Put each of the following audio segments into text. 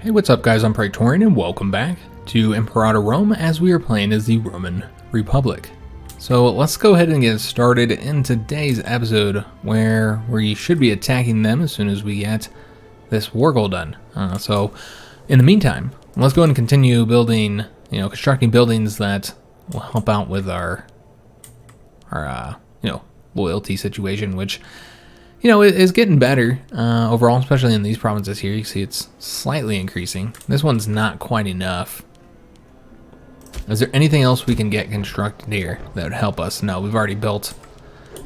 Hey, what's up guys, I'm Praetorian and welcome back to Imperator Rome as we are playing as the Roman Republic. So let's go ahead and get started in today's episode where we should be attacking them as soon as we get this war goal done. So in the meantime, let's go ahead and continue building, constructing buildings that will help out with our loyalty situation, which is getting better overall, especially in these provinces here. You can see it's slightly increasing. This one's not quite enough. Is there anything else we can get constructed here that would help us? No, we've already built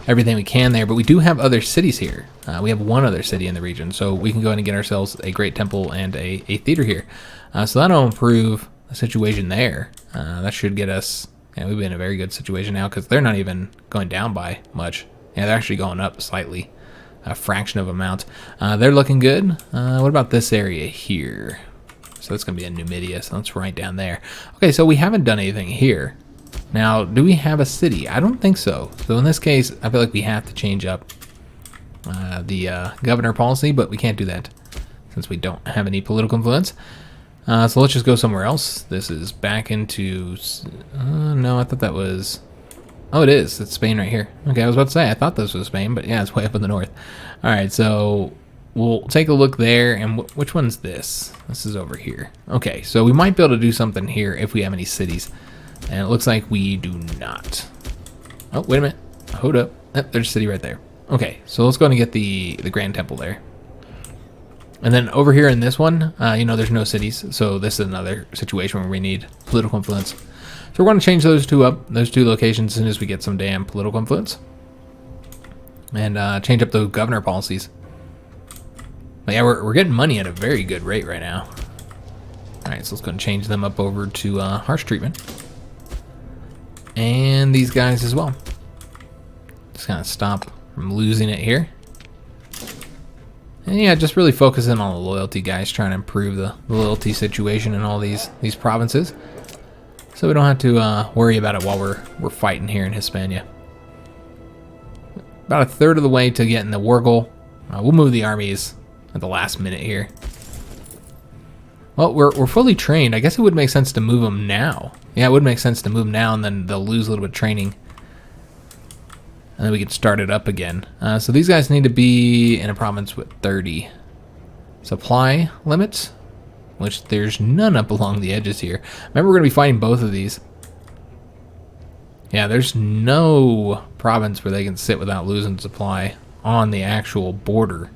everything we can there, but we do have other cities here. We have one other city in the region, so we can go ahead and get ourselves a great temple and a theater here. So that'll improve the situation there. That should get us, we've been in a very good situation now because they're not even going down by much. Yeah, they're actually going up slightly. A fraction of amount. They're looking good. What about this area here? So that's going to be in Numidia, so that's right down there. Okay, so we haven't done anything here. Now, do we have a city? I don't think so. So in this case, I feel like we have to change up the governor policy, but we can't do that since we don't have any political influence. So let's just go somewhere else. This is back into... no, I thought that was... Oh, it is. It's Spain right here. Okay, I was about to say, I thought this was Spain, but yeah, it's way up in the north. All right, so we'll take a look there. And which one's this? This is over here. Okay, so we might be able to do something here if we have any cities. And it looks like we do not. Oh, wait a minute. Hold up. Oh, there's a city right there. Okay, so let's go and get the Grand Temple there. And then over here in this one, there's no cities. So this is another situation where we need political influence. So we're going to change those two up, those two locations, as soon as we get some damn political influence. And change up the governor policies. But yeah, we're getting money at a very good rate right now. Alright, so let's go and change them up over to harsh treatment. And these guys as well. Just kind of stop from losing it here. And yeah, just really focusing on the loyalty, guys, trying to improve the loyalty situation in all these provinces. So we don't have to worry about it while we're fighting here in Hispania. About a third of the way to getting the war goal. We'll move the armies at the last minute here. Well, we're fully trained. I guess it would make sense to move them now. Yeah, it would make sense to move them now, and then they'll lose a little bit of training. And then we can start it up again. So these guys need to be in a province with 30 supply limits, which there's none up along the edges here. Remember, we're going to be fighting both of these. Yeah, there's no province where they can sit without losing supply on the actual border.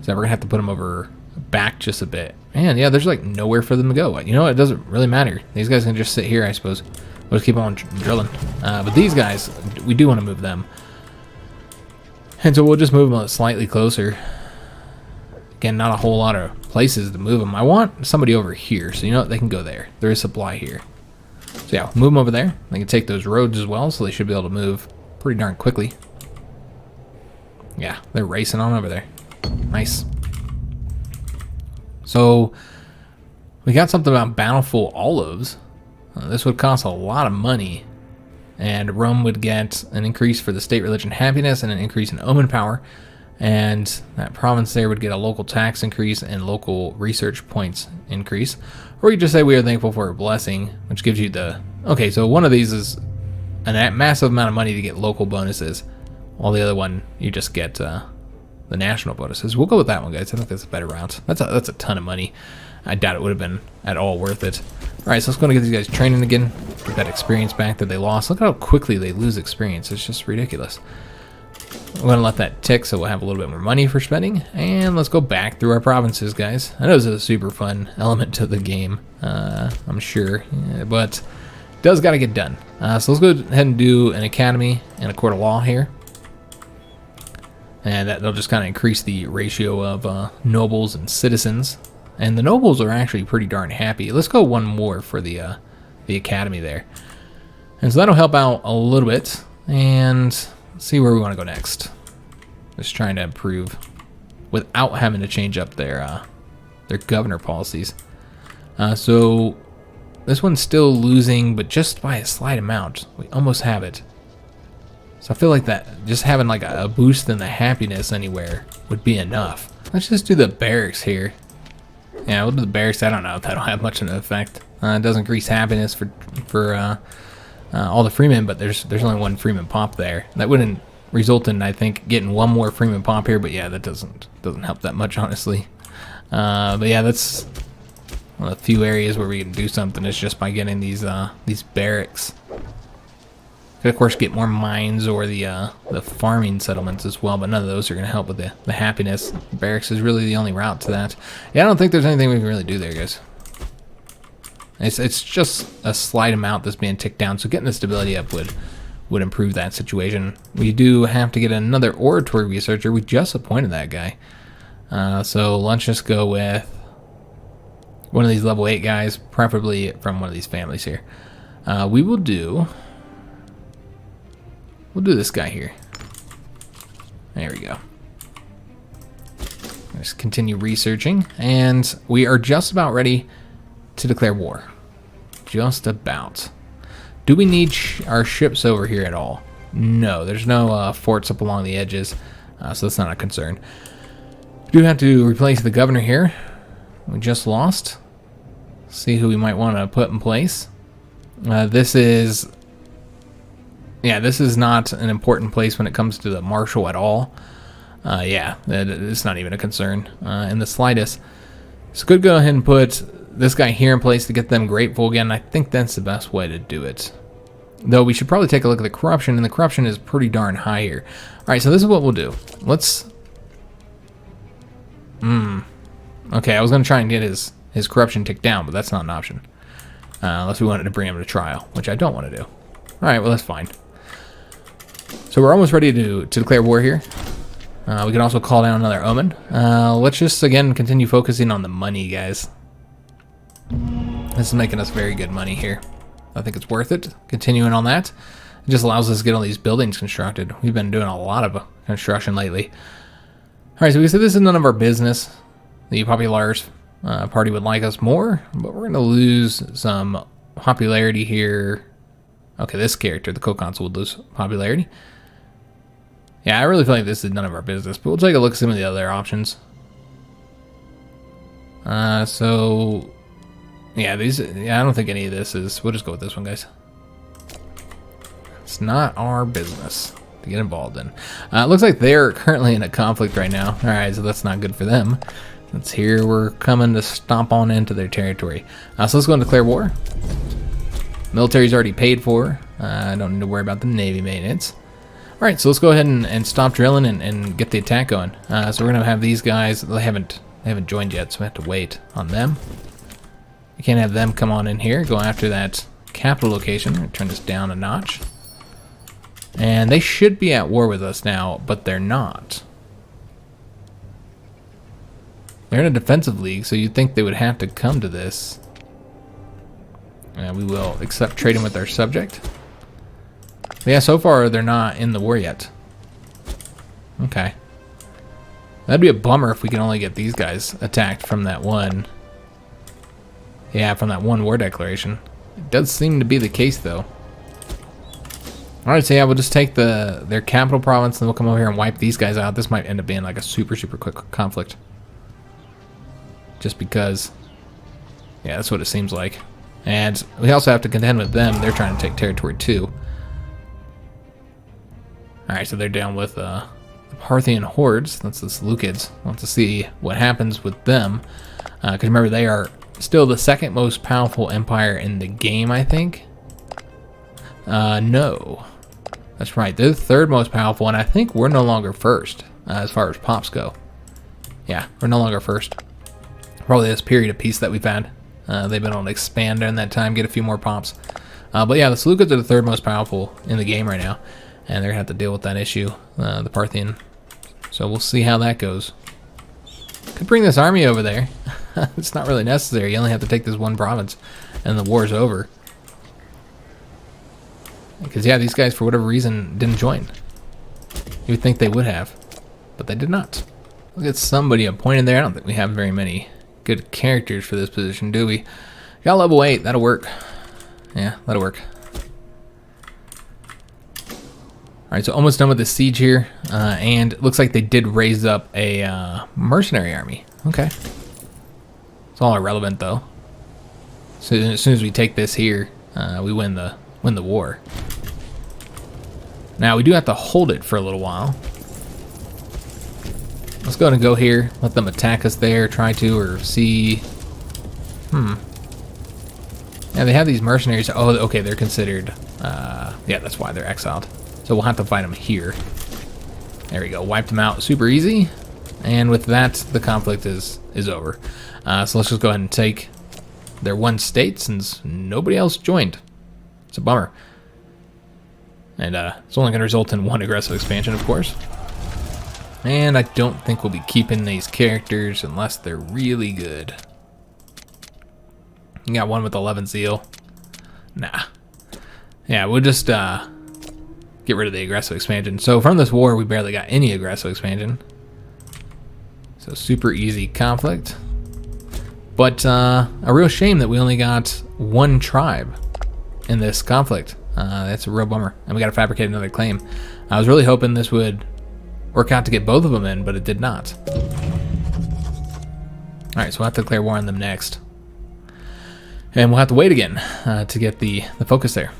So we're going to have to put them over back just a bit. And yeah, there's like nowhere for them to go. You know what? It doesn't really matter. These guys can just sit here, I suppose. We'll just keep on drilling. But these guys, we do want to move them. And so we'll just move them slightly closer. Again, not a whole lot of places to move them. I want somebody over here, so you know what? They can go there. There is supply here. So yeah, move them over there. They can take those roads as well, so they should be able to move pretty darn quickly. Yeah, they're racing on over there. Nice. So we got something about bountiful olives. This would cost a lot of money, and Rome would get an increase for the state religion happiness and an increase in omen power. And that province there would get a local tax increase and local research points increase. Or you just say we are thankful for a blessing, which gives you the... Okay, so one of these is a massive amount of money to get local bonuses, while the other one, you just get the national bonuses. We'll go with that one, guys. I think that's a better route. That's a ton of money. I doubt it would have been at all worth it. Alright, so let's go and get these guys training again. Get that experience back that they lost. Look how quickly they lose experience. It's just ridiculous. We're going to let that tick so we'll have a little bit more money for spending. And let's go back through our provinces, guys. I know this is a super fun element to the game, I'm sure. But it does got to get done. So let's go ahead and do an academy and a court of law here. And that'll just kind of increase the ratio of nobles and citizens. And the nobles are actually pretty darn happy. Let's go one more for the academy there. And so that'll help out a little bit. And... see where we want to go next. Just trying to improve without having to change up their governor policies. So this one's still losing, but just by a slight amount. We almost have it. So I feel like that just having like a boost in the happiness anywhere would be enough. Let's just do the barracks here. Yeah, we'll do the barracks. I don't know if that'll have much of an effect. It doesn't increase happiness for all the freemen, but there's only one freeman pop there. That wouldn't result in, I think, getting one more freeman pop here, but yeah, that doesn't help that much, honestly. But yeah, that's one of the few areas where we can do something is just by getting these barracks. Could of course get more mines or the farming settlements as well, but none of those are going to help with the happiness. Barracks is really the only route to that. Yeah, I don't think there's anything we can really do there, guys. It's just a slight amount that's being ticked down, so getting the stability up would improve that situation. We do have to get another oratory researcher. We just appointed that guy. So let's just go with one of these level 8 guys, preferably from one of these families here. We'll do this guy here. There we go. Let's continue researching, and we are just about ready to declare war. Just about. Do we need our ships over here at all? No, there's no forts up along the edges, so that's not a concern. We do have to replace the governor here. We just lost. See who we might want to put in place. This is not an important place when it comes to the marshal at all. Yeah, it's not even a concern in the slightest. So could go ahead and put this guy here in place to get them grateful again. I think that's the best way to do it. Though we should probably take a look at the corruption, and the corruption is pretty darn high here. All right, so this is what we'll do. Let's... Okay, I was going to try and get his corruption ticked down, but that's not an option. Unless we wanted to bring him to trial, which I don't want to do. All right, well, that's fine. So we're almost ready to declare war here. We can also call down another omen. Let's just, again, continue focusing on the money, guys. This is making us very good money here. I think it's worth it. Continuing on that. It just allows us to get all these buildings constructed. We've been doing a lot of construction lately. All right, so we said this is none of our business. The Populars party would like us more, but we're going to lose some popularity here. Okay, this character, the co-consul, would lose popularity. Yeah, I really feel like this is none of our business, but we'll take a look at some of the other options. So, yeah, I don't think any of this is, we'll just go with this one, guys. It's not our business to get involved in. It looks like they're currently in a conflict right now. All right, so that's not good for them. It's here, we're coming to stomp on into their territory. So let's go and declare war. Military's already paid for. I don't need to worry about the Navy maintenance. All right, so let's go ahead and stop drilling and get the attack going. So we're gonna have these guys. They haven't joined yet, so we have to wait on them. We can't have them come on in here, go after that capital location. Turn this down a notch. And they should be at war with us now, but they're not. They're in a defensive league, so you'd think they would have to come to this. We will accept trading with our subject. But yeah, so far they're not in the war yet. Okay. That'd be a bummer if we can only get these guys attacked from that one. Yeah, from that one war declaration. It does seem to be the case, though. Alright, so yeah, we'll just take their capital province and we'll come over here and wipe these guys out. This might end up being like a super quick conflict. Just because, yeah, that's what it seems like. And we also have to contend with them. They're trying to take territory too. Alright, so they're down with the Parthian hordes. That's the Seleucids. We'll have to see what happens with them. Because remember, they are still the second most powerful empire in the game, I think. No. That's right. They're the third most powerful, and I think we're no longer first as far as pops go. Yeah, we're no longer first. Probably this period of peace that we've had. They've been able to expand during that time, get a few more pops. But yeah, the Seleucids are the third most powerful in the game right now. And they're going to have to deal with that issue, the Parthian. So we'll see how that goes. Could bring this army over there. It's not really necessary. You only have to take this one province, and the war's over. Because, yeah, these guys, for whatever reason, didn't join. You would think they would have, but they did not. We'll get somebody appointed there. I don't think we have very many good characters for this position, do we? Got level 8. That'll work. Yeah, that'll work. Alright, so almost done with the siege here, and it looks like they did raise up a mercenary army. Okay. It's all irrelevant though. So as soon as we take this here, we win the war. Now we do have to hold it for a little while. Let's go ahead and go here. Let them attack us there. Try to, or see. Yeah, they have these mercenaries. Oh, okay, they're considered. Yeah, that's why they're exiled. So we'll have to fight them here. There we go. Wiped them out super easy. And with that, the conflict is over. So let's just go ahead and take their one state since nobody else joined. It's a bummer. And it's only going to result in one aggressive expansion, of course. And I don't think we'll be keeping these characters unless they're really good. You got one with 11 zeal. Nah. Yeah, we'll just get rid of the aggressive expansion. So from this war, we barely got any aggressive expansion. So super easy conflict. But a real shame that we only got one tribe in this conflict. That's a real bummer. And we got to fabricate another claim. I was really hoping this would work out to get both of them in, but it did not. Alright, so we'll have to declare war on them next. And we'll have to wait again to get the focus there.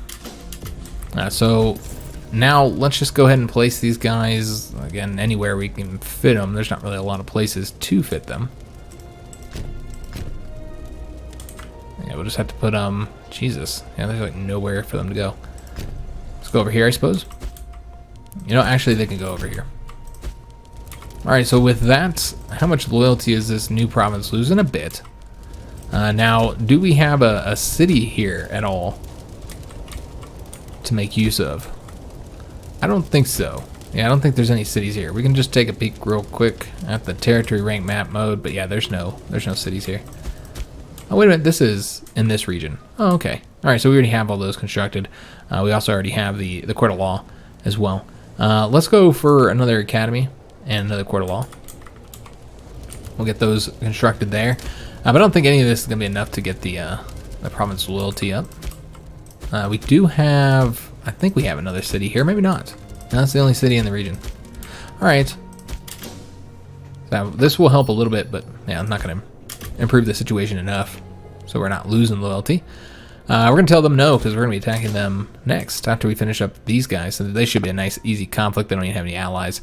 So now let's just go ahead and place these guys, again, anywhere we can fit them. There's not really a lot of places to fit them. Yeah, we'll just have to put Jesus. Yeah, there's like nowhere for them to go. Let's go over here, I suppose. You know, actually they can go over here. Alright, so with that, how much loyalty is this new province losing? A bit. Now, do we have a city here at all to make use of? I don't think so. Yeah, I don't think there's any cities here. We can just take a peek real quick at the territory rank map mode, but yeah, there's no cities here. Oh, wait a minute, this is in this region. Oh, okay. Alright, so we already have all those constructed. We also already have the court of law as well. Let's go for another academy and another court of law. We'll get those constructed there. But I don't think any of this is going to be enough to get the province loyalty up. We do have, I think we have another city here, maybe not. No, that's the only city in the region. Alright. So this will help a little bit, but yeah, I'm not going to improve the situation enough so we're not losing loyalty. We're going to tell them no, because we're going to be attacking them next after we finish up these guys. So they should be a nice, easy conflict. They don't even have any allies.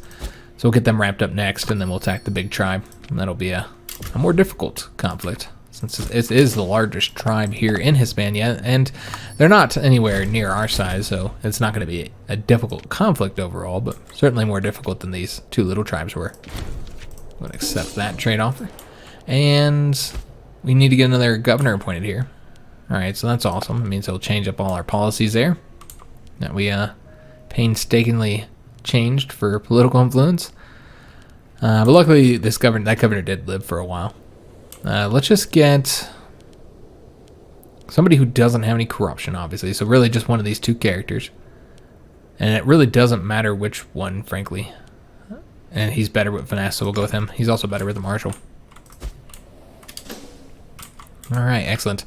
So we'll get them wrapped up next, and then we'll attack the big tribe. And that'll be a more difficult conflict, since it is the largest tribe here in Hispania, and they're not anywhere near our size, so it's not going to be a difficult conflict overall, but certainly more difficult than these two little tribes were. I'm going to accept that trade offer. And we need to get another governor appointed here. Alright, so that's awesome. It means they'll change up all our policies there that we painstakingly changed for political influence. But luckily, that governor did live for a while. Let's just get somebody who doesn't have any corruption, obviously. So really just one of these two characters. And it really doesn't matter which one, frankly. And he's better with finesse, so we'll go with him. He's also better with the marshal. Alright, excellent.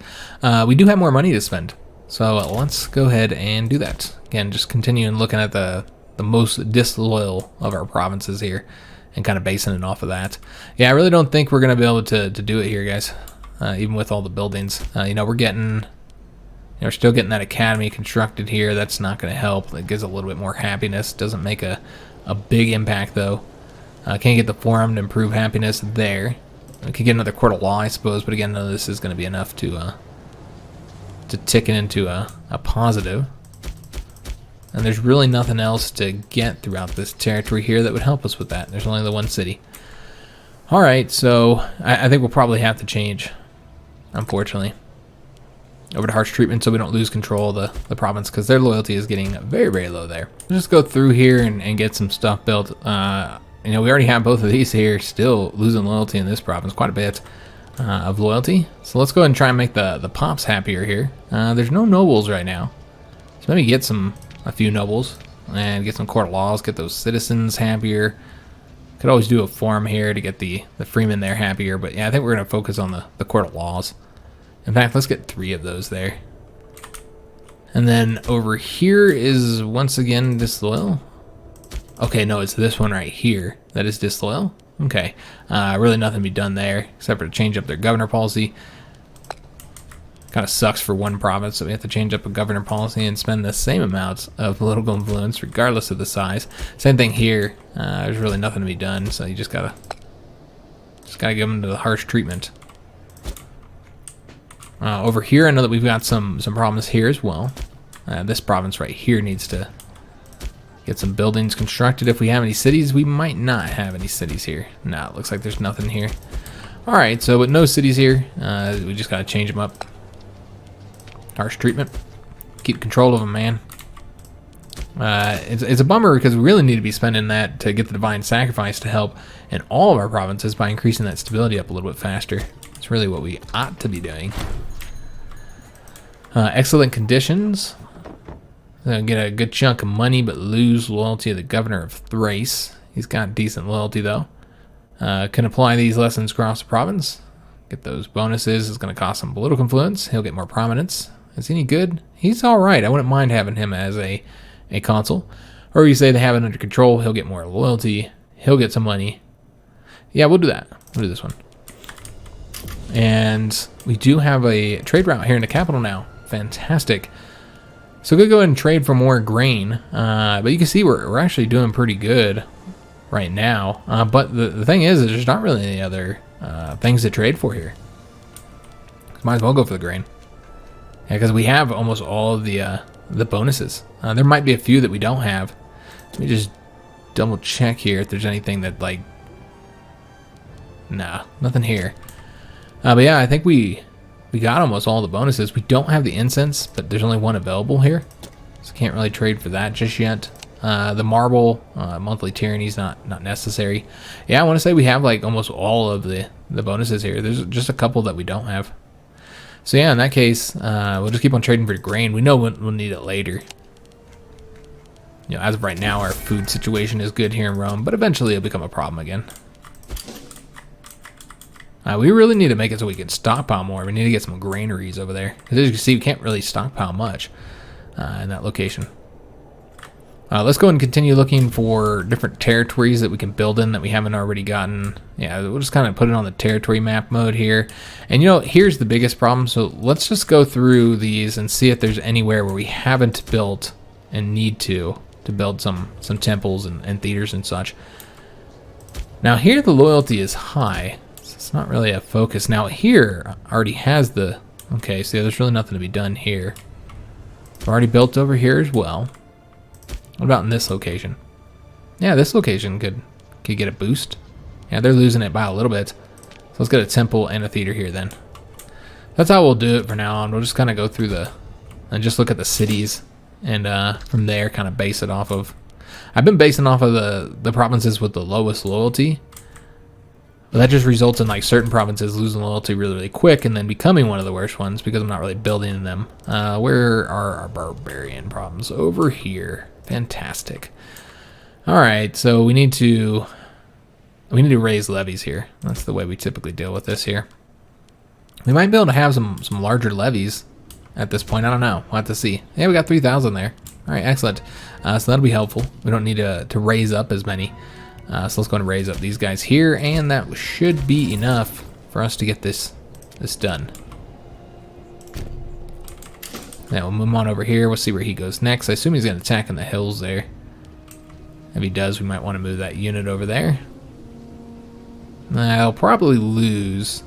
We do have more money to spend. So let's go ahead and do that. Again, just continuing looking at the most disloyal of our provinces here and kind of basing it off of that. Yeah, I really don't think we're going to be able to do it here, guys. Even with all the buildings. You know, we're still getting that academy constructed here. That's not going to help. It gives a little bit more happiness. Doesn't make a big impact, though. Can't get the forum to improve happiness there. We could get another court of law, I suppose, but again, none of this is going to be enough to tick it into a positive. And there's really nothing else to get throughout this territory here that would help us with that. There's only the one city. Alright, so I think we'll probably have to change, unfortunately, over to harsh treatment so we don't lose control of the province, because their loyalty is getting very, very low there. We'll just go through here and get some stuff built. You know, we already have both of these here, still losing loyalty in this province, quite a bit of loyalty. So let's go ahead and try and make the pops happier here. There's no nobles right now. So maybe get a few nobles and get some court of laws, get those citizens happier. Could always do a forum here to get the freemen there happier, but yeah, I think we're going to focus on the court of laws. In fact, let's get 3 of those there. And then over here is once again disloyal. Okay, no, it's this one right here that is disloyal. Okay. Really nothing to be done there, except for to change up their governor policy. Kind of sucks for one province, so we have to change up a governor policy and spend the same amount of political influence, regardless of the size. Same thing here. There's really nothing to be done, so you just gotta give them the harsh treatment. Over here, I know that we've got some problems here as well. This province right here needs to get some buildings constructed. If we have any cities, we might not have any cities here. No, it looks like there's nothing here. All right, so with no cities here, we just gotta change them up. Harsh treatment. Keep control of them, man. It's a bummer because we really need to be spending that to get the divine sacrifice to help in all of our provinces by increasing that stability up a little bit faster. It's really what we ought to be doing. Excellent conditions. Get a good chunk of money, but lose loyalty of the governor of Thrace. He's got decent loyalty though. Can apply these lessons across the province. Get those bonuses. It's going to cost some political influence. He'll get more prominence. Is he any good? He's all right. I wouldn't mind having him as a consul. Or you say they have it under control. He'll get more loyalty. He'll get some money. Yeah, we'll do that. We'll do this one. And we do have a trade route here in the capital now. Fantastic. So we'll go ahead and trade for more grain. But you can see we're actually doing pretty good right now. But the thing is there's not really any other things to trade for here. Might as well go for the grain. Yeah, because we have almost all of the bonuses. There might be a few that we don't have. Let me just double check here if there's anything that like... Nah, nothing here. But yeah, I think we got almost all the bonuses. We don't have the incense, but there's only one available here. So can't really trade for that just yet. The marble, monthly tyranny is not necessary. Yeah, I want to say we have like almost all of the bonuses here. There's just a couple that we don't have. So yeah, in that case, we'll just keep on trading for grain. We know we'll need it later. You know, as of right now, our food situation is good here in Rome, but eventually it'll become a problem again. We really need to make it so we can stockpile more. We need to get some granaries over there. Because as you can see, we can't really stockpile much in that location. Let's go and continue looking for different territories that we can build in that we haven't already gotten. Yeah, we'll just kind of put it on the territory map mode here. And you know, here's the biggest problem. So let's just go through these and see if there's anywhere where we haven't built and need to build some temples and theaters and such. Now here the loyalty is high. So it's not really a focus. Now here already has the... Okay, so there's really nothing to be done here. We've already built over here as well. What about in this location? Yeah, this location could get a boost. Yeah, they're losing it by a little bit. So let's get a temple and a theater here then. That's how we'll do it for now on. We'll just kind of go through and just look at the cities. And from there kind of base it off of... I've been basing off of the provinces with the lowest loyalty. But that just results in like certain provinces losing loyalty really, really quick and then becoming one of the worst ones because I'm not really building in them. Where are our barbarian problems? Over here. Fantastic. All right, so we need to raise levies here. That's the way we typically deal with this here. We might be able to have some larger levies at this point. I don't know. We'll have to see. Yeah, we got 3,000 there. All right, excellent. So that'll be helpful. We don't need to raise up as many. So let's go and raise up these guys here, and that should be enough for us to get this done. Yeah, we'll move on over here. We'll see where he goes next. I assume he's going to attack in the hills there. If he does, we might want to move that unit over there. I'll probably lose.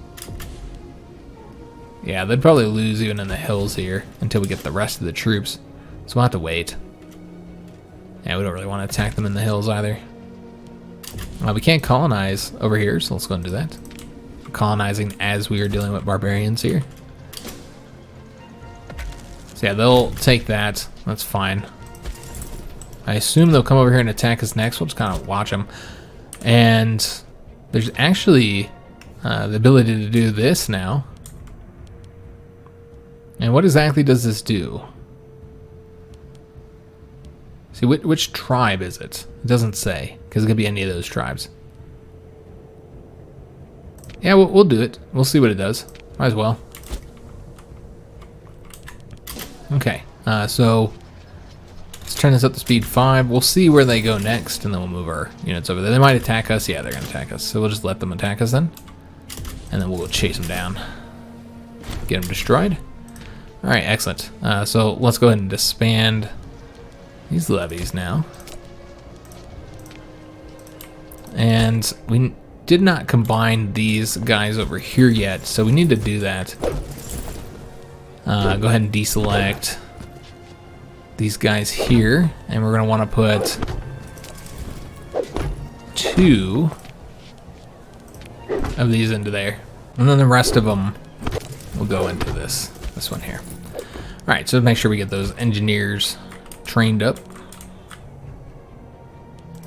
Yeah, they'd probably lose even in the hills here until we get the rest of the troops. So we'll have to wait. Yeah, we don't really want to attack them in the hills either. We can't colonize over here, so let's go and do that. Colonizing as we are dealing with barbarians here. So yeah, they'll take that. That's fine. I assume they'll come over here and attack us next. We'll just kind of watch them. And there's actually the ability to do this now. And what exactly does this do? See, which tribe is it? It doesn't say, because it could be any of those tribes. Yeah, we'll do it. We'll see what it does. Might as well. Okay, so let's turn this up to speed 5. We'll see where they go next, and then we'll move our units over there. They might attack us. Yeah, they're going to attack us. So we'll just let them attack us then. And then we'll go chase them down. Get them destroyed. All right, excellent. So let's go ahead and disband these levies now. And we did not combine these guys over here yet, so we need to do that. Go ahead and deselect these guys here, and we're going to want to put 2 of these into there, and then the rest of them will go into this one here. All right, so make sure we get those engineers trained up,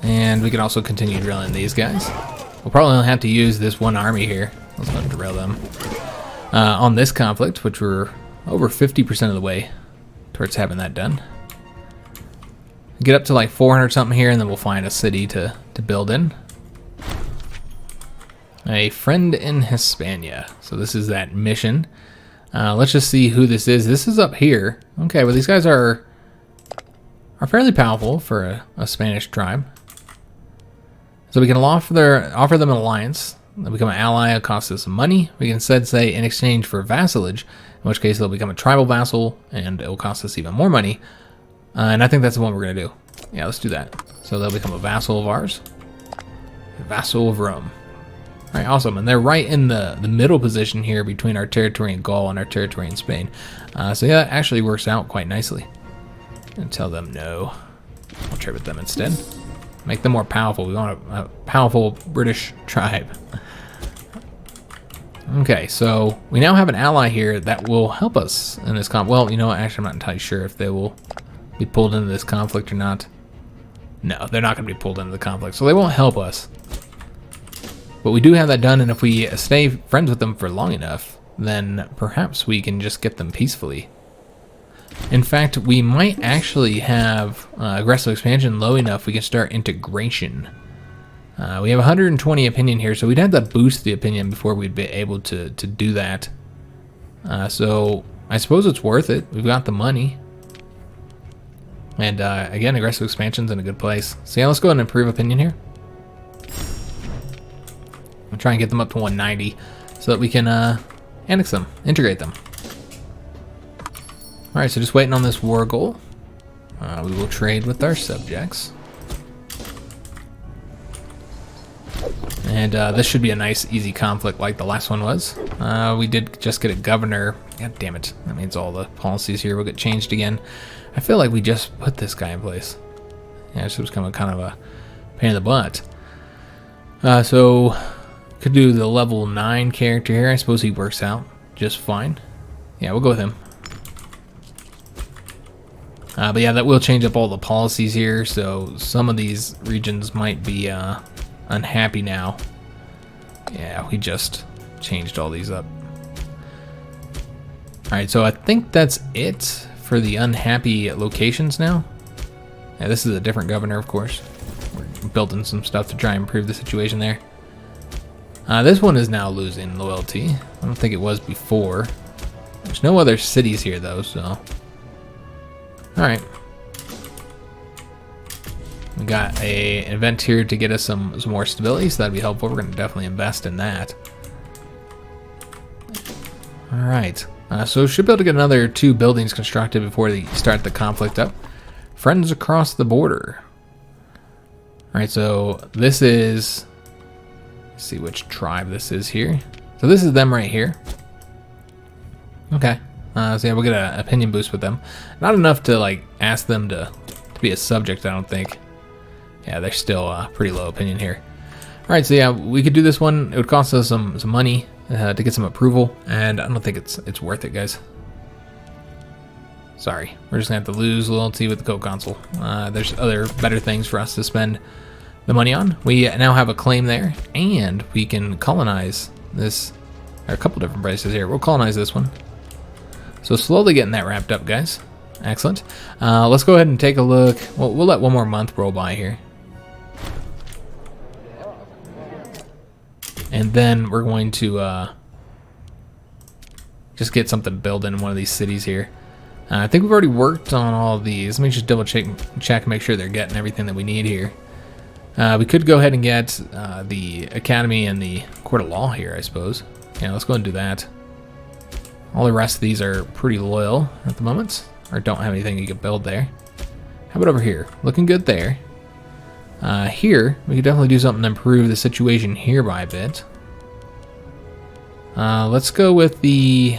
and we can also continue drilling these guys. We'll probably only have to use this one army here. Let's go drill them on this conflict, which we're over 50% of the way towards having that done. Get up to like 400 something here, and then we'll find a city to build in. A friend in Hispania. So this is that mission. Let's just see who this is. This is up here. Okay, well these guys are fairly powerful for a Spanish tribe. So we can offer them an alliance. They'll become an ally. It'll cost us some money. We can instead say in exchange for vassalage, in which case they'll become a tribal vassal, and it will cost us even more money. And I think that's the one we're going to do. Yeah, let's do that. So they'll become a vassal of ours. A vassal of Rome. All right, awesome. And they're right in the middle position here between our territory in Gaul and our territory in Spain. So yeah, that actually works out quite nicely. And tell them no. I'll trade with them instead. Make them more powerful. We want a powerful British tribe. Okay, so we now have an ally here that will help us in this conflict. Well, you know what? Actually, I'm not entirely sure if they will be pulled into this conflict or not. No, they're not going to be pulled into the conflict, so they won't help us. But we do have that done, and if we stay friends with them for long enough, then perhaps we can just get them peacefully. In fact, we might actually have aggressive expansion low enough we can start integration. We have 120 opinion here, so we'd have to boost the opinion before we'd be able to do that. So I suppose it's worth it. We've got the money. And again, aggressive expansion's in a good place. So yeah, let's go ahead and improve opinion here. We'll try and get them up to 190 so that we can annex them, integrate them. All right, so just waiting on this war goal. We will trade with our subjects. And this should be a nice, easy conflict like the last one was. We did just get a governor. God damn it. That means all the policies here will get changed again. I feel like we just put this guy in place. Yeah, this was kind of a pain in the butt. So, could do the level 9 character here. I suppose he works out just fine. Yeah, we'll go with him. But yeah, that will change up all the policies here, so some of these regions might be unhappy now. Yeah, we just changed all these up. Alright, so I think that's it for the unhappy locations now. Yeah, this is a different governor, of course. We're building some stuff to try and improve the situation there. This one is now losing loyalty. I don't think it was before. There's no other cities here, though, so... Alright. We got an event here to get us some more stability, so that'd be helpful. We're going to definitely invest in that. Alright. So should be able to get another 2 buildings constructed before they start the conflict up. Friends across the border. Alright, so this is... Let's see which tribe this is here. So this is them right here. Okay. So yeah, we'll get an opinion boost with them. Not enough to like ask them to be a subject, I don't think. Yeah, they're still pretty low opinion here. All right, so yeah, we could do this one. It would cost us some money to get some approval, and I don't think it's worth it, guys. Sorry, we're just gonna have to lose loyalty with the co-consul. There's other better things for us to spend the money on. We now have a claim there, and we can colonize this. There are a couple different places here. We'll colonize this one. So slowly getting that wrapped up, guys. Excellent. Let's go ahead and take a look. We'll let one more month roll by here. And then we're going to just get something built in one of these cities here. I think we've already worked on all of these. Let me just double check, make sure they're getting everything that we need here. We could go ahead and get the Academy and the Court of Law here, I suppose. Yeah, let's go ahead and do that. All the rest of these are pretty loyal at the moment, or don't have anything you can build there. How about over here? Looking good there. Here, we could definitely do something to improve the situation here by a bit. Let's go with the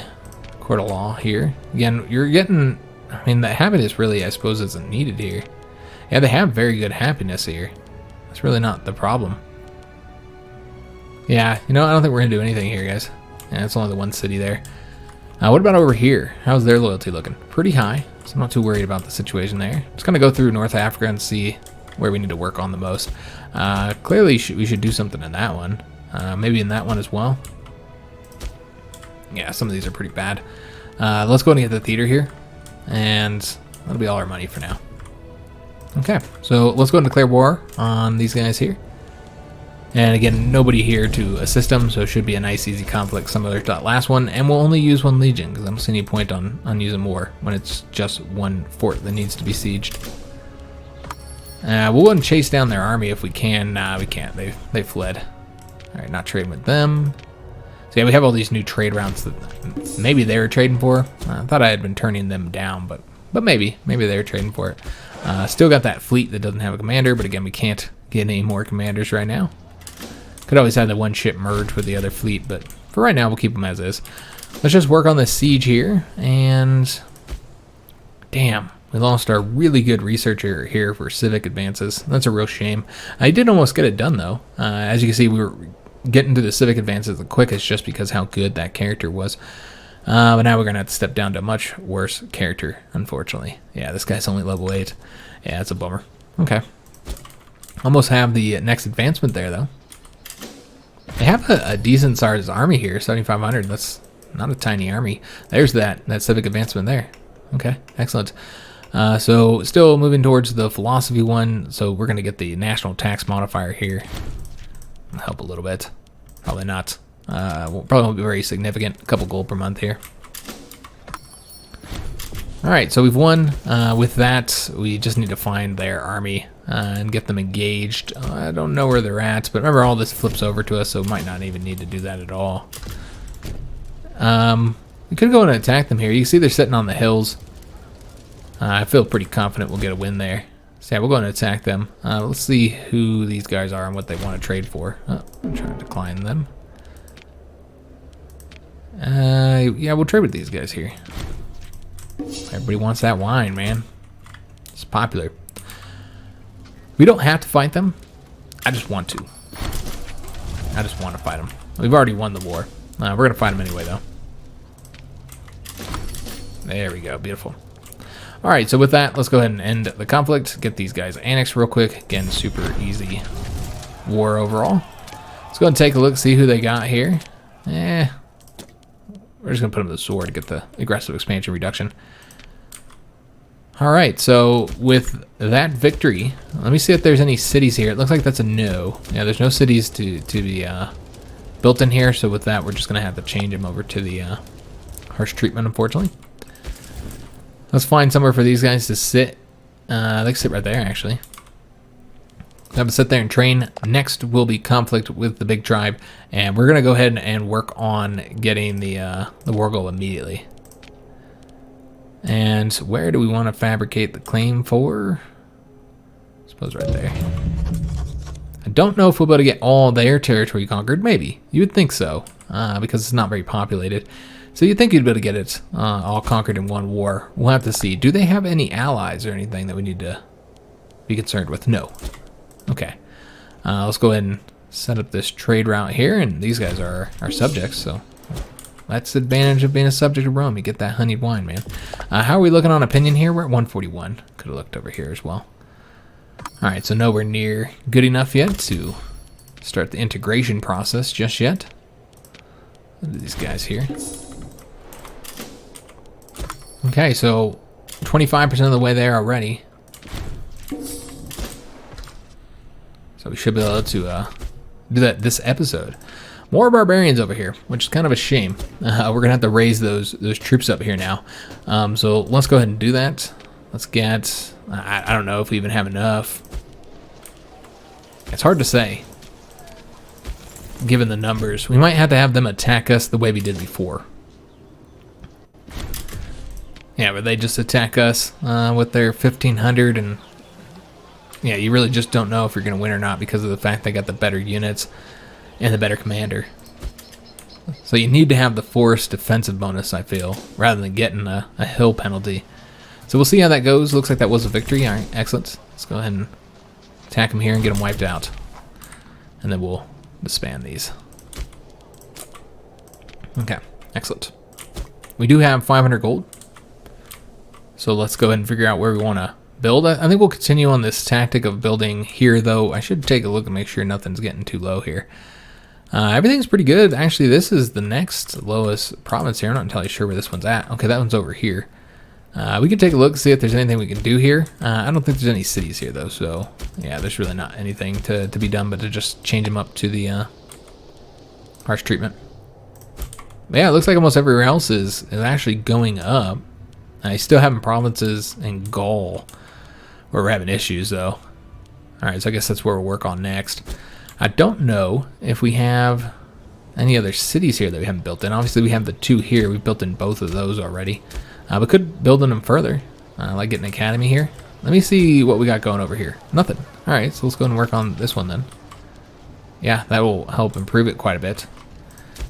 Court of Law here. Again, you're getting, I mean, the happiness really, I suppose, isn't needed here. Yeah, they have very good happiness here. That's really not the problem. Yeah, you know, I don't think we're going to do anything here, guys. Yeah, it's only the one city there. What about over here? How's their loyalty looking? Pretty high, so I'm not too worried about the situation there. Just going to go through North Africa and see where we need to work on the most. Clearly, we should do something in that one. Maybe in that one as well. Yeah, some of these are pretty bad. Let's go and get the theater here. And that'll be all our money for now. Okay, so let's go and declare war on these guys here. And again, nobody here to assist them, so it should be a nice, easy conflict similar to that last one. And we'll only use one legion, because I don't see any point on using more when it's just one fort that needs to be sieged. We'll go and chase down their army if we can. Nah, we can't. They fled. All right, not trading with them. So yeah, we have all these new trade routes that maybe they were trading for. I thought I had been turning them down, but maybe they were trading for it. Still got that fleet that doesn't have a commander, but again, we can't get any more commanders right now. Could always have the one ship merge with the other fleet, but for right now, we'll keep them as is. Let's just work on this siege here, and damn, we lost our really good researcher here for civic advances. That's a real shame. I did almost get it done, though. As you can see, we were getting to the civic advances the quickest just because how good that character was. But now we're going to have to step down to a much worse character, unfortunately. Yeah, this guy's only level 8. Yeah, that's a bummer. Okay. Almost have the next advancement there, though. They have a decent sized army here, 7,500. That's not a tiny army. There's that civic advancement there. Okay, excellent. So still moving towards the philosophy one. So we're going to get the national tax modifier here. Help a little bit. Probably not. Probably won't be very significant. A couple gold per month here. All right, so we've won. With that, we just need to find their army and get them engaged. I don't know where they're at, but remember all this flips over to us, so we might not even need to do that at all. We could go and attack them here. You can see they're sitting on the hills. I feel pretty confident we'll get a win there. So yeah, we'll go and attack them. Let's see who these guys are and what they want to trade for. I'm trying to decline them. Yeah, we'll trade with these guys here. Everybody wants that wine, man. It's popular. We don't have to fight them. I just want to. I just want to fight them. We've already won the war. We're going to fight them anyway, though. There we go. Beautiful. All right, so with that, let's go ahead and end the conflict. Get these guys annexed real quick. Again, super easy war overall. Let's go ahead and take a look, see who they got here. We're just going to put them to the sword to get the aggressive expansion reduction. All right, so with that victory, let me see if there's any cities here. It looks like that's a no. Yeah, there's no cities to be built in here, so with that, we're just going to have to change them over to the harsh treatment, unfortunately. Let's find somewhere for these guys to sit. They can sit right there, actually. Have to sit there and train. Next will be conflict with the big tribe, and we're going to go ahead and work on getting the war goal immediately. And where do we want to fabricate the claim for? I suppose right there. I don't know if we'll be able to get all their territory conquered. Maybe. You would think so, because it's not very populated. So you'd think you'd be able to get it all conquered in one war. We'll have to see. Do they have any allies or anything that we need to be concerned with? No. Okay. Let's go ahead and set up this trade route here, and these guys are our subjects, so that's the advantage of being a subject of Rome. You get that honeyed wine, man. How are we looking on opinion here? We're at 141. Could have looked over here as well. All right, so nowhere near good enough yet to start the integration process just yet. Look at these guys here. Okay, so 25% of the way there already. So we should be able to do that this episode. More barbarians over here, which is kind of a shame. We're gonna have to raise those troops up here now. So let's go ahead and do that. Let's get, I don't know if we even have enough. It's hard to say, given the numbers. We might have to have them attack us the way we did before. Yeah, but they just attack us with their 1,500, and yeah, you really just don't know if you're gonna win or not because of the fact they got the better units and the better commander. So you need to have the forced defensive bonus, I feel, rather than getting a hill penalty. So we'll see how that goes. Looks like that was a victory. All right, excellent. Let's go ahead and attack them here and get them wiped out. And then we'll disband these. Okay, excellent. We do have 500 gold. So let's go ahead and figure out where we want to build. I think we'll continue on this tactic of building here, though. I should take a look and make sure nothing's getting too low here. Everything's pretty good. Actually, this is the next lowest province here. I'm not entirely sure where this one's at. Okay, that one's over here. We can take a look and see if there's anything we can do here. I don't think there's any cities here, though, so yeah, there's really not anything to be done but to just change them up to the harsh treatment. But yeah, it looks like almost everywhere else is actually going up. I still having provinces in Gaul where we're having issues, though. Alright, so I guess that's where we'll work on next. I don't know if we have any other cities here that we haven't built in. Obviously, we have the 2 here. We've built in both of those already. We could build in them further, like get an academy here. Let me see what we got going over here. Nothing. Alright, so let's go and work on this one then. Yeah, that will help improve it quite a bit.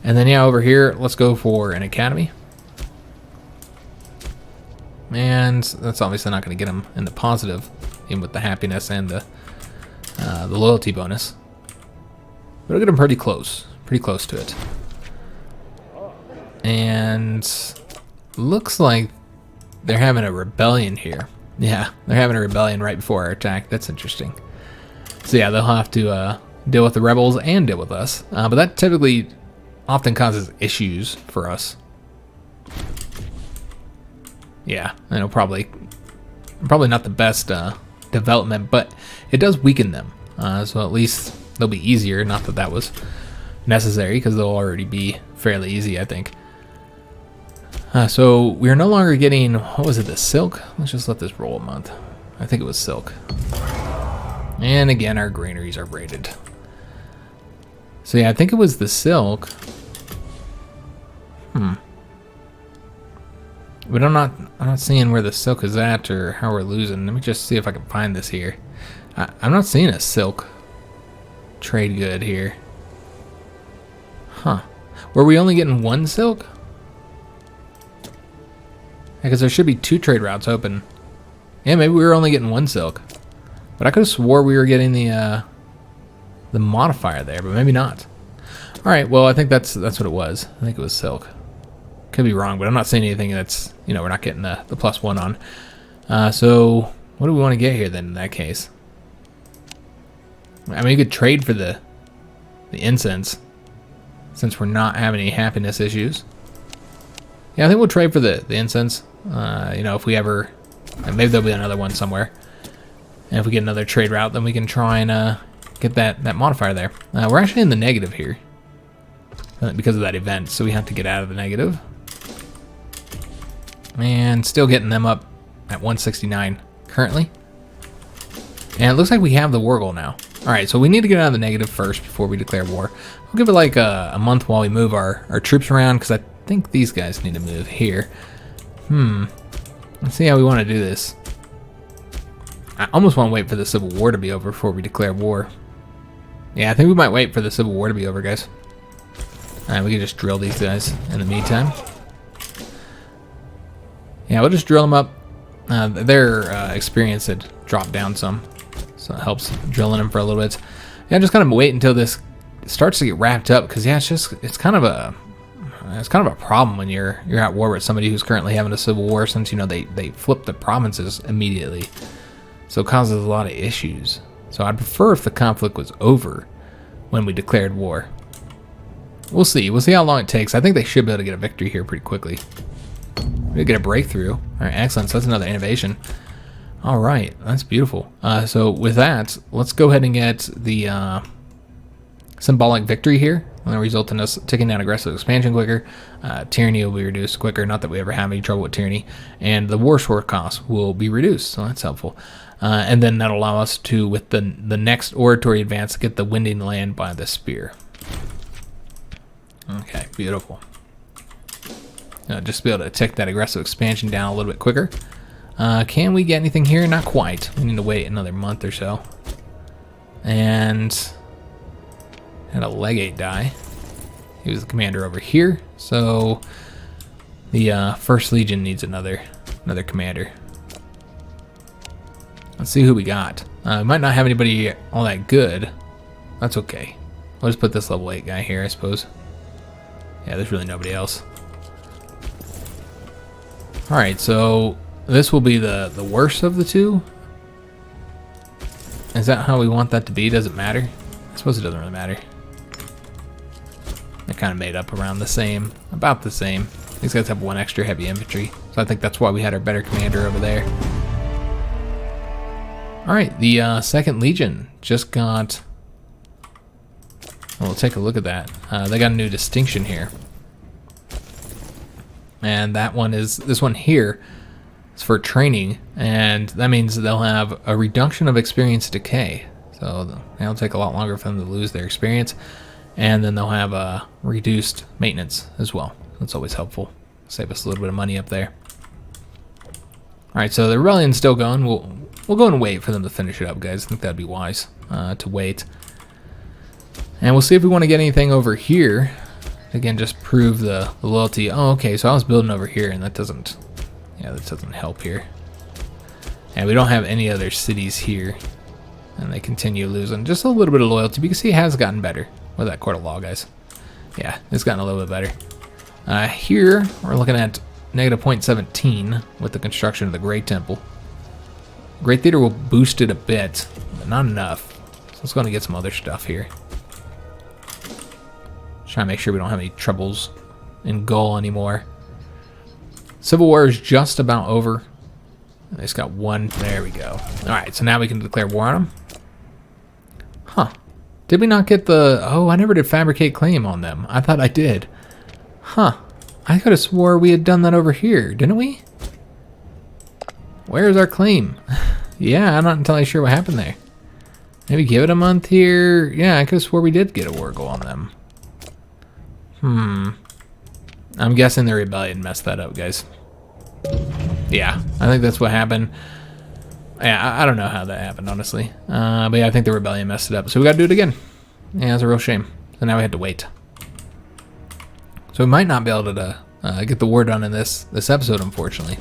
And then, yeah, over here, let's go for an academy. And that's obviously not going to get them in the positive, even with the happiness and the loyalty bonus. But it'll get them pretty close to it. And looks like they're having a rebellion here. Yeah, they're having a rebellion right before our attack. That's interesting. So yeah, they'll have to deal with the rebels and deal with us. But that typically often causes issues for us. Yeah, I know, probably not the best development, but it does weaken them. So at least they'll be easier. Not that that was necessary, because they'll already be fairly easy, I think. So we're no longer getting, what was it, the silk? Let's just let this roll a month. I think it was silk. And again, our granaries are raided. So yeah, I think it was the silk. But I'm not seeing where the silk is at or how we're losing. Let me just see if I can find this here. I'm not seeing a silk trade good here. Huh. Were we only getting 1 silk? Because there should be 2 trade routes open. Yeah, maybe we were only getting 1 silk. But I could have swore we were getting the modifier there, but maybe not. Alright, well, I think that's what it was. I think it was silk. Could be wrong, but I'm not seeing anything that's, we're not getting the +1 on. So what do we want to get here then in that case? I mean, you could trade for the incense since we're not having any happiness issues. Yeah, I think we'll trade for the incense. If we ever, and maybe there'll be another one somewhere. And if we get another trade route, then we can try and get that modifier there. We're actually in the negative here because of that event, so we have to get out of the negative. And still getting them up at 169 currently. And it looks like we have the war goal now. Alright, so we need to get out of the negative first before we declare war. We'll give it like a month while we move our troops around, because I think these guys need to move here. Let's see how we want to do this. I almost want to wait for the Civil War to be over before we declare war. Yeah, I think we might wait for the Civil War to be over, guys. Alright, we can just drill these guys in the meantime. Yeah, we'll just drill them up. Their experience had dropped down some, so it helps drilling them for a little bit. Yeah, just kind of wait until this starts to get wrapped up, because yeah, it's kind of a problem when you're at war with somebody who's currently having a civil war, since they flip the provinces immediately, so it causes a lot of issues. So I'd prefer if the conflict was over when we declared war. We'll see how long it takes. I think they should be able to get a victory here pretty quickly. We get a breakthrough. All right, excellent. So that's another innovation. All right, that's beautiful. So with that, let's go ahead and get the symbolic victory here will result in us taking down aggressive expansion quicker. Tyranny will be reduced quicker. Not that we ever have any trouble with tyranny. And the war sword cost will be reduced, so that's helpful. And then that'll allow us to, with the next oratory advance, get the winding land by the spear. Okay, beautiful. Just be able to tick that aggressive expansion down a little bit quicker. Can we get anything here? Not quite. We need to wait another month or so. And had a legate die. He was the commander over here, so the First Legion needs another commander. Let's see who we got. We might not have anybody all that good. That's okay. I'll just put this level 8 guy here, I suppose. Yeah, there's really nobody else. Alright, so this will be the worst of the two. Is that how we want that to be? Does it matter? I suppose it doesn't really matter. They're kind of made up around the same, about the same. These guys have one extra heavy infantry, so I think that's why we had our better commander over there. Alright, the Second Legion just got... Well, we'll take a look at that. They got a new distinction here. And that one is, this one here is for training, and that means they'll have a reduction of experience decay. So it'll take a lot longer for them to lose their experience, and then they'll have a reduced maintenance as well. That's always helpful. Save us a little bit of money up there. Alright, so the rebellion's still going. We'll go and wait for them to finish it up, guys. I think that'd be wise to wait. And we'll see if we want to get anything over here. Again, just prove the loyalty. Oh, okay, so I was building over here, and that doesn't help here. And we don't have any other cities here. And they continue losing just a little bit of loyalty. But you can see it has gotten better with that court of law, guys. Yeah, it's gotten a little bit better. Here, we're looking at negative 0.17 with the construction of the Great Temple. Great Theater will boost it a bit, but not enough. So let's go and get some other stuff here. Try to make sure we don't have any troubles in Gaul anymore. Civil War is just about over. They just got one. There we go. Alright, so now we can declare war on them. Huh. Did we not get the... Oh, I never did fabricate claim on them. I thought I did. Huh. I could have swore we had done that over here, didn't we? Where's our claim? Yeah, I'm not entirely sure what happened there. Maybe give it a month here. Yeah, I could have swore we did get a war goal on them. I'm guessing the rebellion messed that up, guys. Yeah, I think that's what happened. Yeah, I don't know how that happened, honestly. But yeah, I think the rebellion messed it up. So we gotta do it again. Yeah, it's a real shame. So now we have to wait. So we might not be able to get the war done in this episode, unfortunately.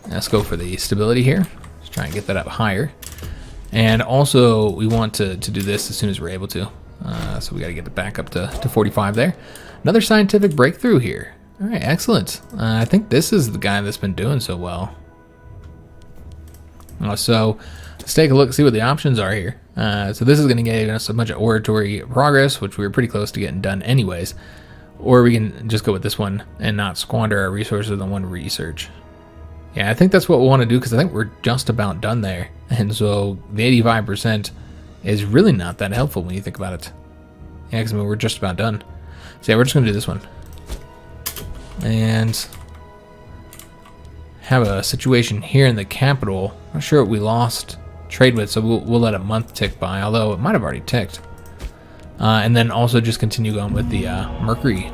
Let's go for the stability here. Let's try and get that up higher. And also, we want to do this as soon as we're able to. So we got to get it back up to 45 there. Another scientific breakthrough here. All right, excellent. I think this is the guy that's been doing so well. So let's take a look, see what the options are here. So this is going to give us a bunch of oratory progress, which we were pretty close to getting done anyways. Or we can just go with this one and not squander our resources on one research. Yeah, I think that's what we want to do because I think we're just about done there. And so the 85% is really not that helpful when you think about it. Yeah, because I mean, we're just about done. So yeah, we're just going to do this one. And have a situation here in the capital. Not sure what we lost trade with, so we'll let a month tick by, although it might have already ticked. And then also just continue going with the Mercury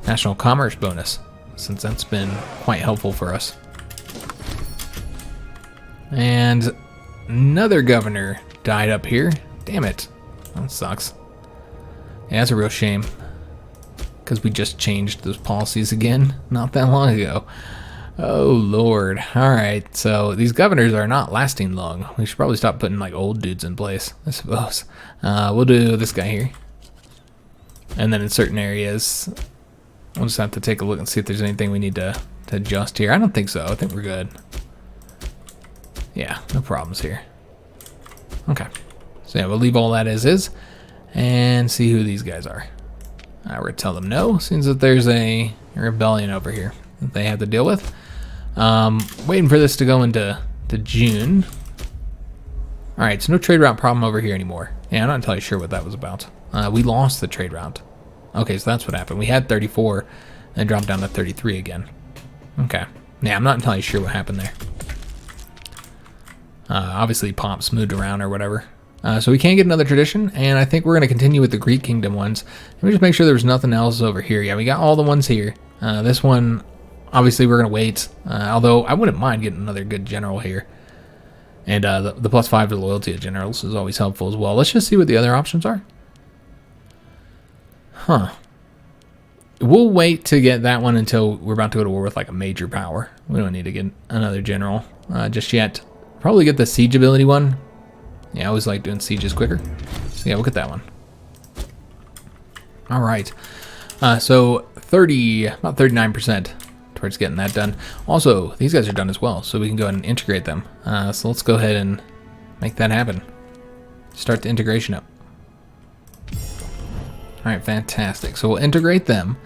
National Commerce bonus, since that's been quite helpful for us. And another governor died up here. Damn it. That sucks. Yeah, that's a real shame. Because we just changed those policies again not that long ago. Oh, Lord. Alright, so these governors are not lasting long. We should probably stop putting, like, old dudes in place, I suppose. We'll do this guy here. And then in certain areas, we'll just have to take a look and see if there's anything we need to adjust here. I don't think so. I think we're good. Yeah, no problems here. Okay. So yeah, we'll leave all that as is and see who these guys are. We're going to tell them no. Seems that there's a rebellion over here that they have to deal with. Waiting for this to go into June. Alright, so no trade route problem over here anymore. Yeah, I'm not entirely sure what that was about. We lost the trade route. Okay, so that's what happened. We had 34 and dropped down to 33 again. Okay. Yeah, I'm not entirely sure what happened there. Obviously Pops moved around or whatever. So we can get another tradition, and I think we're going to continue with the Greek Kingdom ones. Let me just make sure there's nothing else over here. Yeah, we got all the ones here. This one, obviously we're going to wait, although I wouldn't mind getting another good general here. And the +5 to loyalty of generals is always helpful as well. Let's just see what the other options are. Huh. We'll wait to get that one until we're about to go to war with like a major power. We don't need to get another general just yet. Probably get the siege ability one. Yeah, I always like doing sieges quicker. So yeah, we'll get that one. All right. So about 39% towards getting that done. Also, these guys are done as well, so we can go ahead and integrate them. So let's go ahead and make that happen. Start the integration up. All right, fantastic. So we'll integrate them.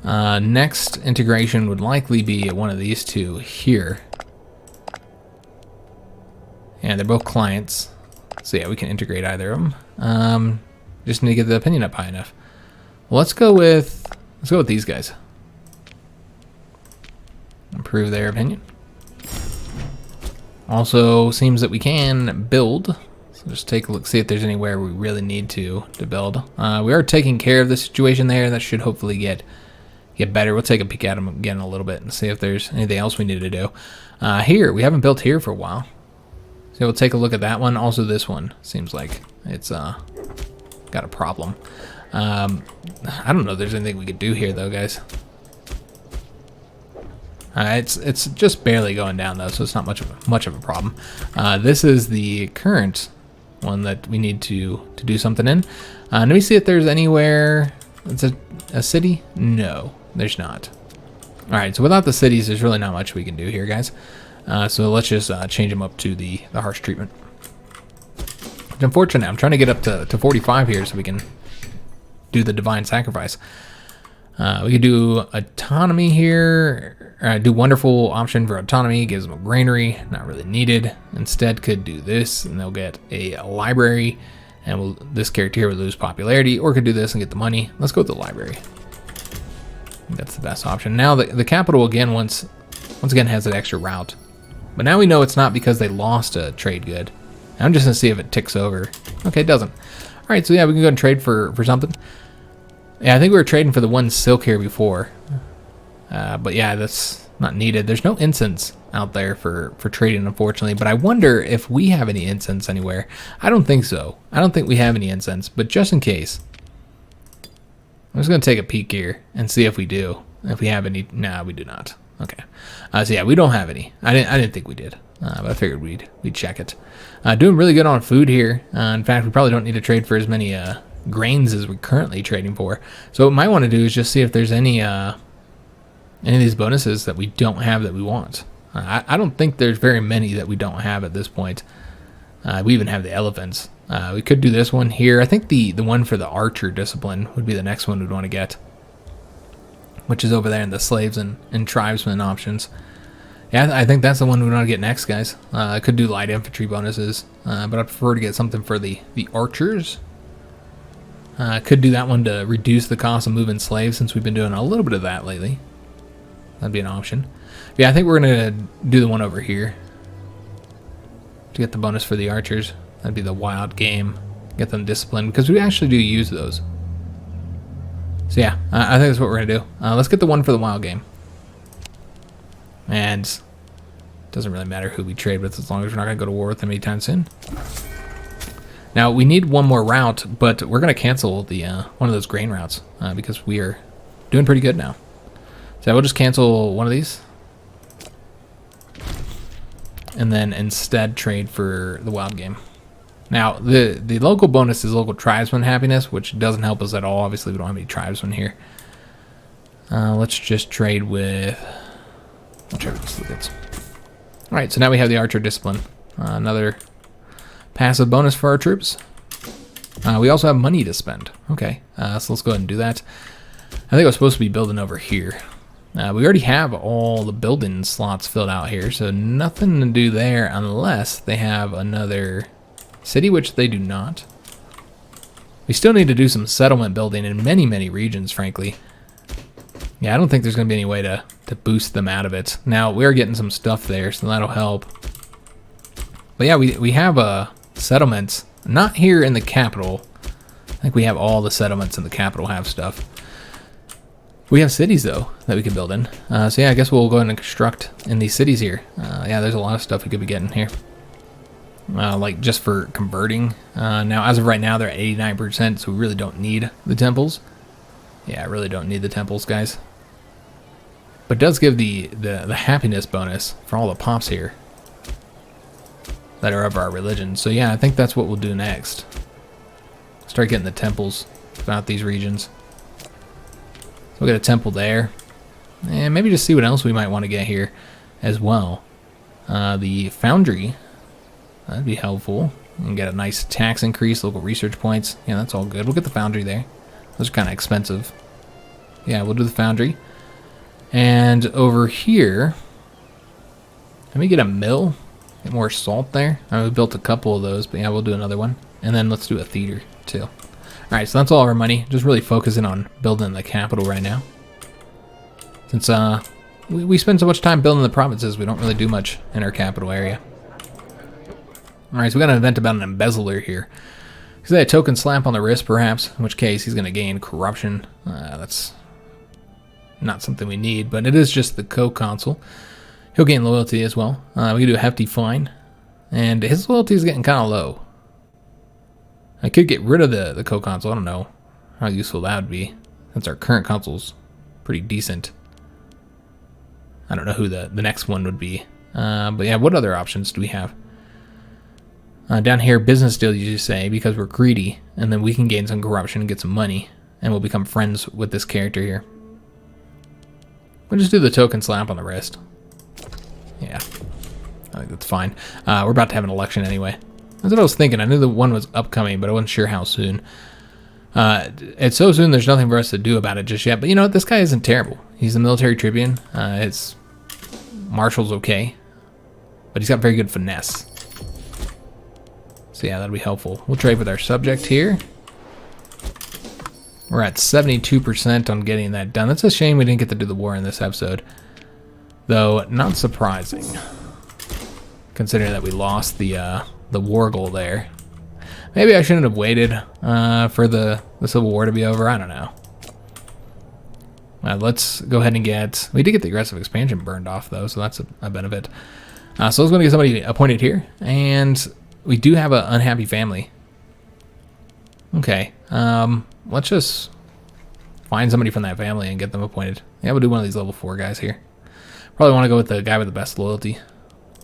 Next integration would likely be one of these two here. And they're both clients. So yeah, we can integrate either of them. Just need to get the opinion up high enough. Well, let's go with these guys. Improve their opinion. Also seems that we can build. So just take a look, see if there's anywhere we really need to build. We are taking care of the situation there. That should hopefully get better. We'll take a peek at them again in a little bit and see if there's anything else we need to do. Here, we haven't built here for a while. So we'll take a look at that one. Also this one seems like it's got a problem. I don't know if there's anything we could do here though, guys. It's just barely going down though, so it's not much of a problem. This is the current one that we need to do something in. Let me see if there's anywhere. It's a city? No, there's not. All right, so without the cities, there's really not much we can do here, guys. So let's just change them up to the harsh treatment. It's unfortunate. I'm trying to get up to 45 here so we can do the divine sacrifice. We could do autonomy here. Do wonderful option for autonomy. Gives them a granary. Not really needed. Instead could do this and they'll get a library. And this character here will lose popularity. Or could do this and get the money. Let's go with the library. I think that's the best option. Now the capital again once again has an extra route. But now we know it's not because they lost a trade good. I'm just going to see if it ticks over. Okay, it doesn't. All right, so yeah, we can go and trade for something. Yeah, I think we were trading for the one silk here before. But yeah, that's not needed. There's no incense out there for trading, unfortunately. But I wonder if we have any incense anywhere. I don't think so. I don't think we have any incense. But just in case, I'm just going to take a peek here and see if we do. If we have any. Nah, we do not. Okay. So yeah, we don't have any. I didn't think we did. But I figured we'd check it. Doing really good on food here. In fact, we probably don't need to trade for as many grains as we're currently trading for. So what we might want to do is just see if there's any of these bonuses that we don't have that we want. I don't think there's very many that we don't have at this point. We even have the elephants. We could do this one here. I think the one for the archer discipline would be the next one we'd want to get, which is over there in the slaves and tribesmen options. Yeah, I think that's the one we want to get next, guys. I could do light infantry bonuses, but I prefer to get something for the archers. Could do that one to reduce the cost of moving slaves, since we've been doing a little bit of that lately. That'd be an option. But yeah, I think we're going to do the one over here to get the bonus for the archers. That'd be the wild game. Get them disciplined, because we actually do use those. So yeah, I think that's what we're going to do. Let's get the one for the wild game. And it doesn't really matter who we trade with as long as we're not going to go to war with them anytime soon. Now, we need one more route, but we're going to cancel the one of those grain routes because we are doing pretty good now. So we'll just cancel one of these. And then instead trade for the wild game. Now, the local bonus is local tribesman happiness, which doesn't help us at all. Obviously, we don't have any tribesmen here. Let's just trade with whichever this gets. All right, so now we have the archer discipline. Another passive bonus for our troops. We also have money to spend. Okay, so let's go ahead and do that. I think I was supposed to be building over here. We already have all the building slots filled out here, so nothing to do there unless they have another city, which they do not. We still need to do some settlement building in many, many regions, frankly. Yeah, I don't think there's going to be any way to boost them out of it. Now, we're getting some stuff there, so that'll help. But yeah, we have settlements, not here in the capital. I think we have all the settlements in the capital have stuff. We have cities, though, that we can build in. So yeah, I guess we'll go ahead and construct in these cities here. Yeah, there's a lot of stuff we could be getting here. Like just for converting. Now, as of right now, they're at 89%, so we really don't need the temples. Yeah, I really don't need the temples, guys. But it does give the happiness bonus for all the pops here that are of our religion. So yeah, I think that's what we'll do next. Start getting the temples throughout these regions. So we'll get a temple there. And maybe just see what else we might want to get here as well. The foundry, that'd be helpful. And get a nice tax increase, local research points. Yeah, that's all good. We'll get the foundry there. Those are kind of expensive. Yeah, we'll do the foundry. And over here, let me get a mill. Get more salt there. We built a couple of those, but yeah, we'll do another one. And then let's do a theater too. All right, so that's all our money. Just really focusing on building the capital right now. Since we spend so much time building the provinces, we don't really do much in our capital area. All right, so we got an event about an embezzler here. He's got a token slap on the wrist, perhaps, in which case he's going to gain corruption. That's not something we need, but it is just the co-consul. He'll gain loyalty as well. We can do a hefty fine, and his loyalty is getting kind of low. I could get rid of the co-consul. I don't know how useful that would be, since our current consul's pretty decent. I don't know who the next one would be. But yeah, what other options do we have? Down here, business deal, you just say, because we're greedy, and then we can gain some corruption and get some money, and we'll become friends with this character here. We'll just do the token slap on the wrist. Yeah, I think that's fine. We're about to have an election anyway. That's what I was thinking. I knew the one was upcoming, but I wasn't sure how soon. It's so soon, there's nothing for us to do about it just yet. But you know what? This guy isn't terrible. He's a military tribune. His marshal's okay, but he's got very good finesse. So yeah, that'll be helpful. We'll trade with our subject here. We're at 72% on getting that done. That's a shame we didn't get to do the war in this episode. Though, not surprising. Considering that we lost the war goal there. Maybe I shouldn't have waited for the Civil War to be over. I don't know. Let's go ahead and get... We did get the aggressive expansion burned off, though, so that's a benefit. So I was going to get somebody appointed here. And we do have an unhappy family. Okay. Let's just find somebody from that family and get them appointed. Yeah, we'll do one of these level 4 guys here. Probably want to go with the guy with the best loyalty,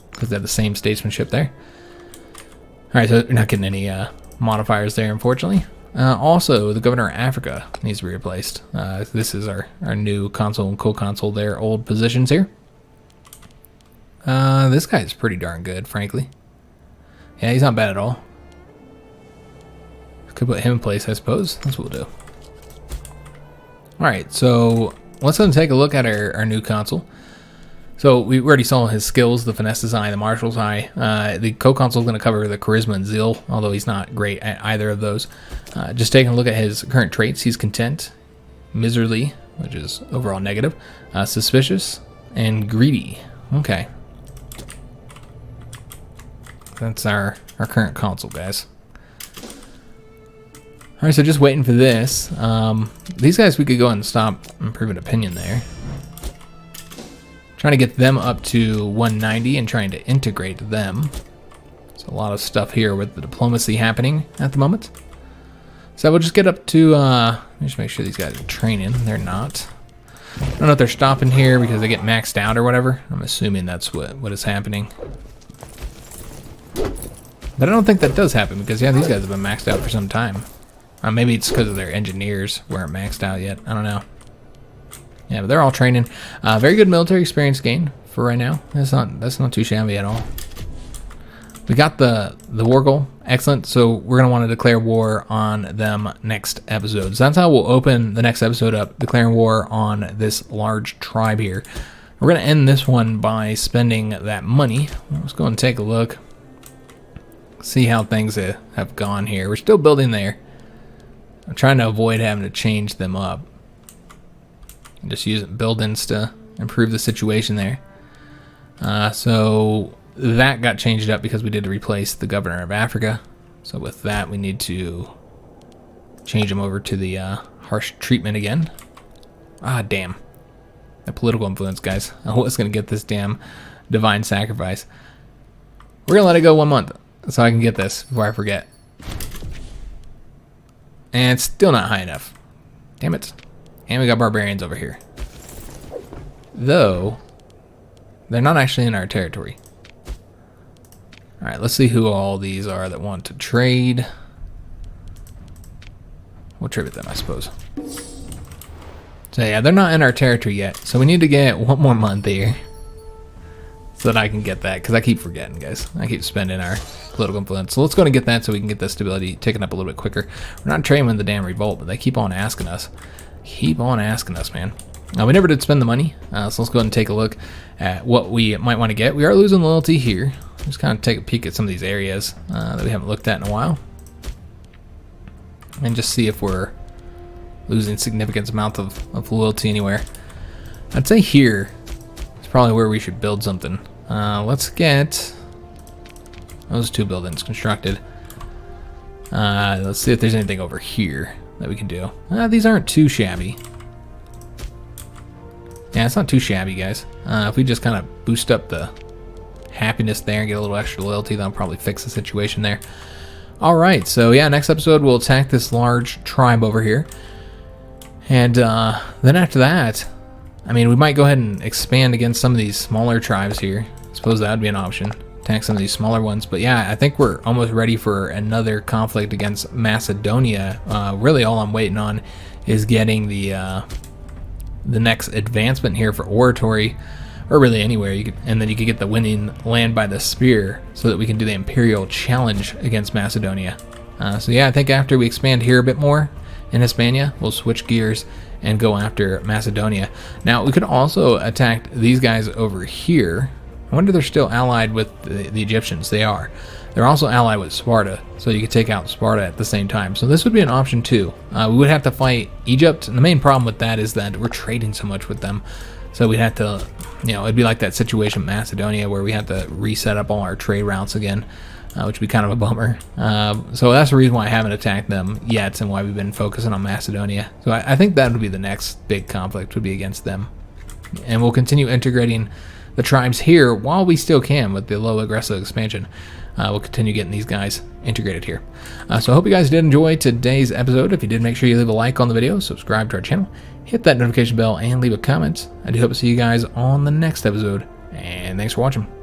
because they have the same statesmanship there. Alright, so we're not getting any modifiers there, unfortunately. Also, the governor of Africa needs to be replaced. This is our new consul and co-consul, their old positions here. This guy's pretty darn good, frankly. Yeah, he's not bad at all. Could put him in place, I suppose. That's what we'll do. Alright, so let's go and take a look at our new consul. So we already saw his skills. The finesse is high, the marshal's high. The co-consul is going to cover the charisma and zeal, although he's not great at either of those. Just taking a look at his current traits, he's content, miserly, which is overall negative, suspicious, and greedy. Okay. That's our current consul, guys. Alright, so just waiting for this. These guys we could go and stop improving opinion there. Trying to get them up to 190 and trying to integrate them. There's a lot of stuff here with the diplomacy happening at the moment. So we'll just get up to, let me just make sure these guys are training. They're not. I don't know if they're stopping here because they get maxed out or whatever. I'm assuming that's what is happening. But I don't think that does happen because, yeah, these guys have been maxed out for some time. Maybe it's because of their engineers weren't maxed out yet. I don't know. Yeah, but they're all training. Very good military experience gain for right now. That's not too shabby at all. We got the war goal. Excellent. So we're going to want to declare war on them next episode. So that's how we'll open the next episode up, declaring war on this large tribe here. We're going to end this one by spending that money. Let's go and take a look. See how things have gone here. We're still building there. I'm trying to avoid having to change them up. Just use build-ins to improve the situation there. So that got changed up because we did replace the governor of Africa. So with that, we need to change him over to the harsh treatment again. Ah, damn. The political influence, guys. I was going to get this damn divine sacrifice. We're going to let it go 1 month so I can get this before I forget. And it's still not high enough. Damn it. And we got barbarians over here. Though, they're not actually in our territory. Alright, let's see who all these are that want to trade. We'll trade with them, I suppose. So yeah, they're not in our territory yet. So we need to get 1 more month here. So that I can get that, because I keep forgetting, guys. I keep spending our political influence. So let's go and get that so we can get the stability taken up a little bit quicker. We're not trading with the damn revolt, but they keep on asking us. Keep on asking us, man. We never did spend the money, so let's go ahead and take a look at what we might want to get. We are losing loyalty here. Just kind of take a peek at some of these areas that we haven't looked at in a while. And just see if we're losing significant amount of loyalty anywhere. I'd say here is probably where we should build something. Let's get those 2 buildings constructed. Let's see if there's anything over here that we can do. These aren't too shabby. Yeah, it's not too shabby, guys. If we just kind of boost up the happiness there and get a little extra loyalty, that'll probably fix the situation there. Alright, so yeah, next episode we'll attack this large tribe over here. And then after that, I mean, we might go ahead and expand against some of these smaller tribes here. I suppose that would be an option. Attack some of these smaller ones. But yeah, I think we're almost ready for another conflict against Macedonia. Really all I'm waiting on is getting the next advancement here for oratory, or really anywhere. And then you could get the winning land by the spear so that we can do the imperial challenge against Macedonia. So yeah, I think after we expand here a bit more in Hispania, we'll switch gears and go after Macedonia. Now, we could also attack these guys over here. I wonder if they're still allied with the Egyptians. They are. They're also allied with Sparta, so you could take out Sparta at the same time. So this would be an option too. We would have to fight Egypt, and the main problem with that is that we're trading so much with them. So we'd have to, you know, it'd be like that situation in Macedonia where we have to reset up all our trade routes again, which would be kind of a bummer. So that's the reason why I haven't attacked them yet and why we've been focusing on Macedonia. So I think that would be the next big conflict, would be against them. And we'll continue integrating the tribes here while we still can with the low aggressive expansion. We'll continue getting these guys integrated here. So I hope you guys did enjoy today's episode. If you did, make sure you leave a like on the video, subscribe to our channel, hit that notification bell, and leave a comment. I do hope to see you guys on the next episode, and thanks for watching.